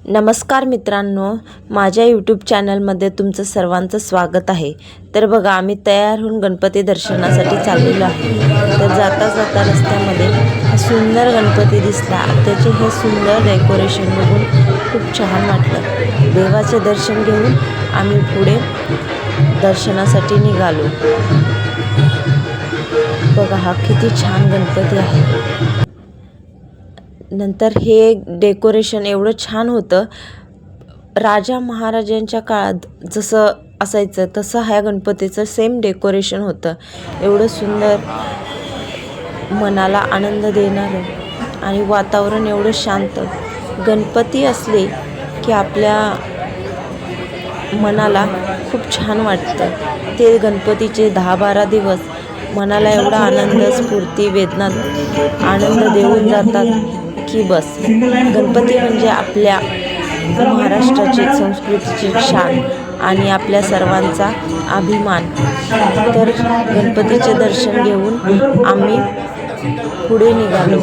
नमस्कार मित्रांनो, माझ्या यूट्यूब चॅनलमध्ये तुमचं सर्वांचं स्वागत आहे। तर बघा, आम्ही तयार होऊन गणपती दर्शनासाठी चाललेलो आहे। तर जाता जाता रस्त्यामध्ये हा सुंदर गणपती दिसला। त्याचे हे सुंदर डेकोरेशन बघून खूप छान वाटलं। देवाचे दर्शन घेऊन आम्ही पुढे दर्शनासाठी निघालो। बघा, हा किती छान गणपती आहे। नंतर हे डेकोरेशन एवढं छान होतं, राजा महाराजांच्या काळात जसं असायचं तसं ह्या गणपतीचं सेम डेकोरेशन होतं। एवढं सुंदर, मनाला आनंद देणारं आणि वातावरण एवढं शांत। गणपती असले की आपल्या मनाला खूप छान वाटतं। ते गणपतीचे 10-12 दिवस मनाला एवढा आनंद, स्फूर्ती, वेदना, आनंद देऊन जातात की बस। गणपती म्हणजे आपल्या महाराष्ट्राची संस्कृतीची शान आणि आपल्या सर्वांचा अभिमान। तर गणपतीचे दर्शन घेऊन आम्ही पुढे निघालो।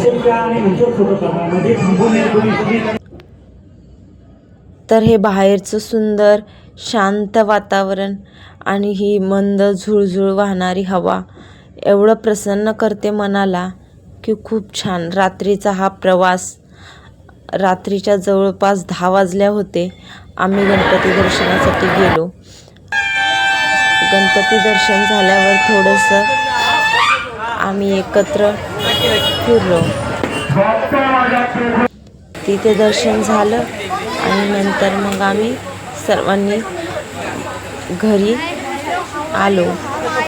तर हे बाहेरचं सुंदर शांत वातावरण आणि ही मंद झुळझुळ वाहणारी हवा एवढं प्रसन्न करते मनाला की खूप छान। रात्रीचा हा प्रवास, रात्रीच्या जवळपास 10 वाजले होते। आम्ही गणपती दर्शनासाठी गेलो। गणपती दर्शन झाल्यावर थोडंसं आम्ही एकत्र फिरलो। तिथे दर्शन झालं आणि नंतर मग आम्ही सर्वांनी घरी आलो।